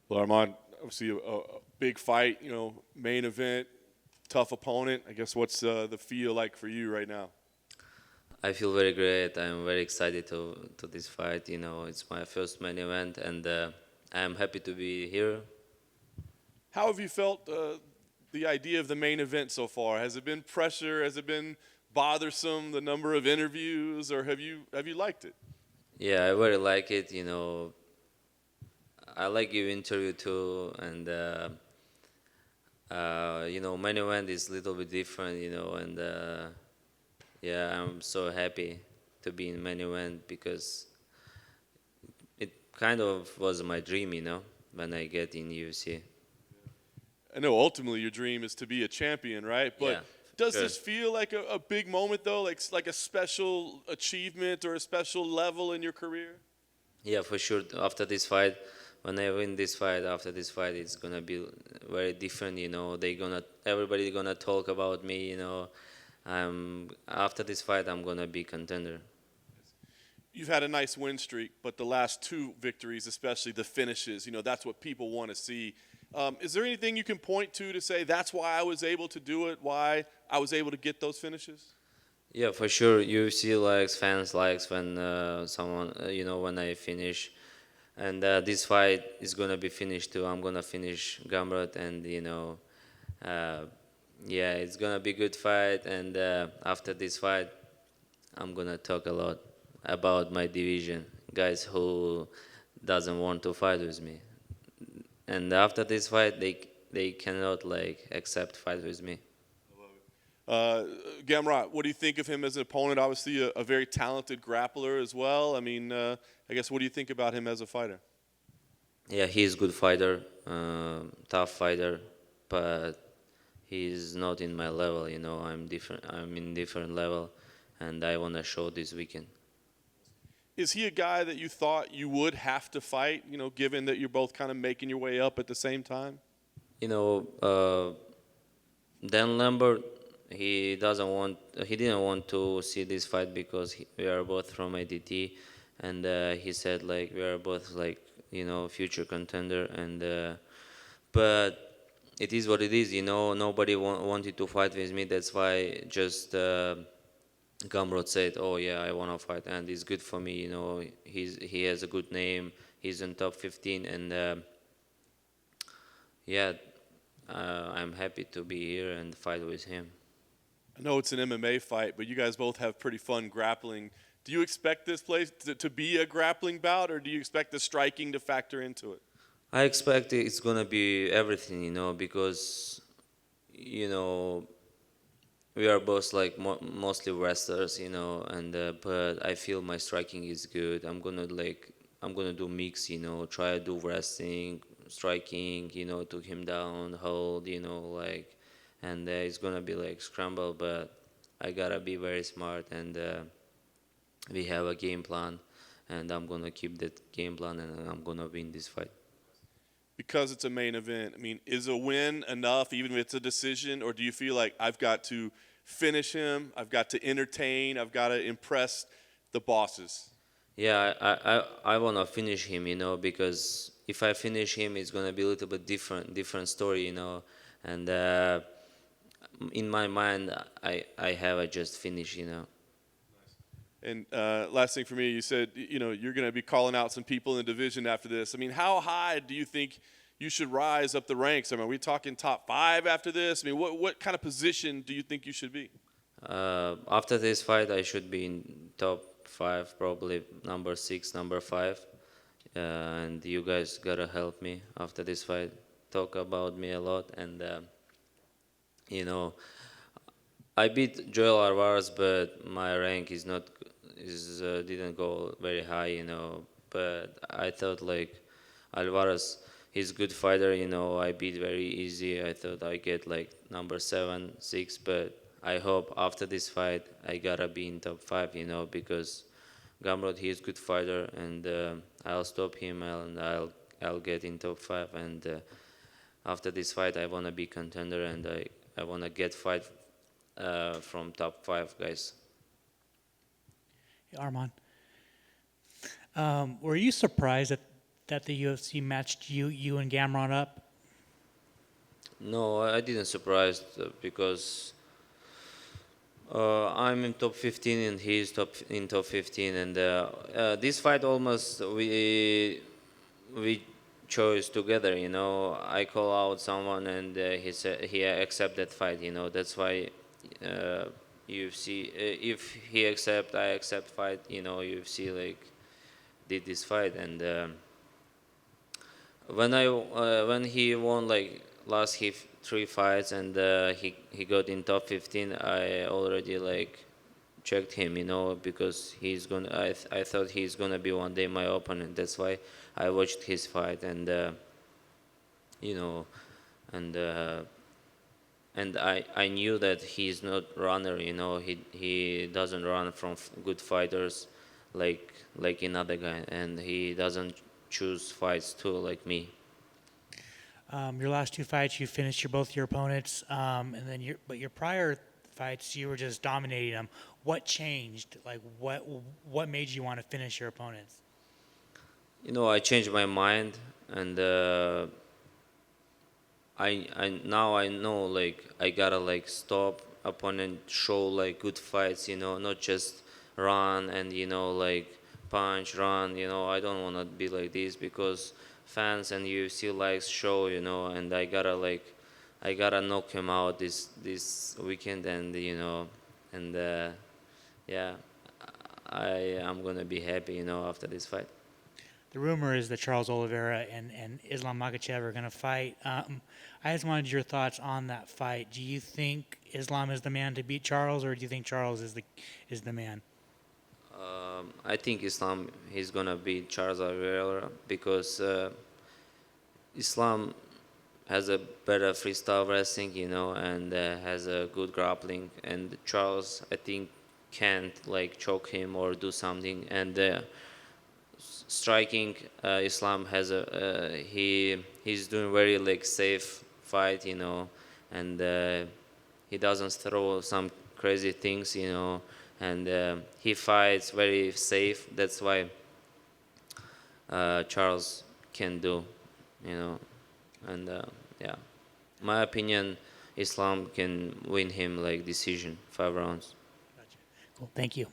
Well, Arman, obviously a big fight, main event, tough opponent. I guess what's the feel like for you right now? I feel very great. I'm very excited to this fight. It's my first main event, and I'm happy to be here. How have you felt the idea of the main event so far? Has it been pressure? Has it been bothersome, the number of interviews, or have you liked it? Yeah, I very like it. I like your interview too, and main event is a little bit different. And yeah, I'm so happy to be in main event because it kind of was my dream. When I get in UFC. I know ultimately your dream is to be a champion, right? But Yeah, does sure. this feel like a big moment though, like a special achievement or a special level in your career? Yeah, for sure. After this fight, when I win this fight, after this fight, it's gonna be very different. Everybody gonna talk about me. After this fight, I'm gonna be contender. You've had a nice win streak, but the last two victories, especially the finishes, that's what people want to see. Is there anything you can point to say that's why I was able to do it, why I was able to get those finishes? Yeah, for sure. UFC likes, fans likes when someone, when I finish. And this fight is gonna be finished too. I'm gonna finish Gamrot, and uh, yeah, it's gonna be good fight. And after this fight, I'm gonna talk a lot about my division, guys who doesn't want to fight with me. And after this fight, they cannot like accept fight with me. Uh, Gamrot, what do you think of him as an opponent? Obviously, a very talented grappler as well. I mean, I guess what do you think about him as a fighter? Yeah, he's good fighter, tough fighter, but he's not in my level. I'm different. I'm in different level, and I wanna show this weekend. Is he a guy that you thought you would have to fight, given that you're both kind of making your way up at the same time? You know, uh, Dan Lambert, he didn't want to see this fight because we are both from ADT, and he said like we are both like future contender, and but it is what it is. Nobody wanted to fight with me. That's why just Gamrot said, "Oh yeah, I want to fight, and it's good for me." He has a good name. He's in top 15, and yeah, I'm happy to be here and fight with him. I know it's an MMA fight, but you guys both have pretty fun grappling. Do you expect this place to be a grappling bout, or do you expect the striking to factor into it? I expect it's gonna be everything, because you know we are both like mostly wrestlers, and but I feel my striking is good. I'm gonna do mix, try to do wrestling, striking, took him down, hold, like, and it's gonna be like scramble, but I gotta be very smart, and we have a game plan, and I'm gonna keep that game plan, and I'm gonna win this fight. Because it's a main event, I mean, is a win enough, even if it's a decision, or do you feel like I've got to finish him, I've got to entertain, I've got to impress the bosses? Yeah, I wanna finish him, because if I finish him, it's gonna be a little bit different story, and in my mind, I have a just finish. And last thing for me, you said you're going to be calling out some people in the division after this. I mean, how high do you think you should rise up the ranks? I mean, are we talking top 5 after this? I mean, what kind of position do you think you should be? After this fight, I should be in top 5, probably number 6, number 5, and you guys gotta help me after this fight. Talk about me a lot, and you know, I beat Joel Alvarez, but my rank is didn't go very high, But I thought like Alvarez, he's good fighter, I beat very easy. I thought I get like number 7, 6, but I hope after this fight I gotta be in top 5, because Gamrot he is good fighter, and I'll stop him and I'll get in top 5, and after this fight I wanna be contender, and I wanna get fight from top 5 guys. Hey, Arman, were you surprised that that the UFC matched you and Gamrot up? No, I didn't surprised because I'm in top 15 and he's top 15, and this fight almost we chose together. I call out someone and he said he accept that fight. That's why UFC, if he accept, I accept fight. UFC like did this fight, and when he won like last three fights, and he got in top 15, I already like checked him, because I thought he's gonna be one day my opponent. That's why I watched his fight, and you know and I knew that he's not runner. He doesn't run from good fighters like another guy, and he doesn't choose fights too like me. Your last two fights, you finished both your opponents, and then your prior fights, you were just dominating them. What changed? Like what made you want to finish your opponents? I changed my mind, and I now I know like I gotta like stop opponent, show like good fights, not just run and like punch, run. I don't wanna be like this, because fans and UFC likes show, and I gotta knock him out this weekend, and and yeah, I am gonna be happy, after this fight. The rumor is that Charles Oliveira and Islam Makhachev are going to fight. I just wanted your thoughts on that fight. Do you think Islam is the man to beat Charles, or do you think Charles is the man? I think Islam he's gonna beat Charles Oliveira, because Islam has a better freestyle wrestling, and has a good grappling, and Charles I think can't like choke him or do something, and striking, Islam has he's doing very like safe fight, and he doesn't throw some crazy things, and he fights very safe. That's why Charles can do, and yeah, my opinion, Islam can win him like decision 5 rounds. Gotcha. Cool. Thank you.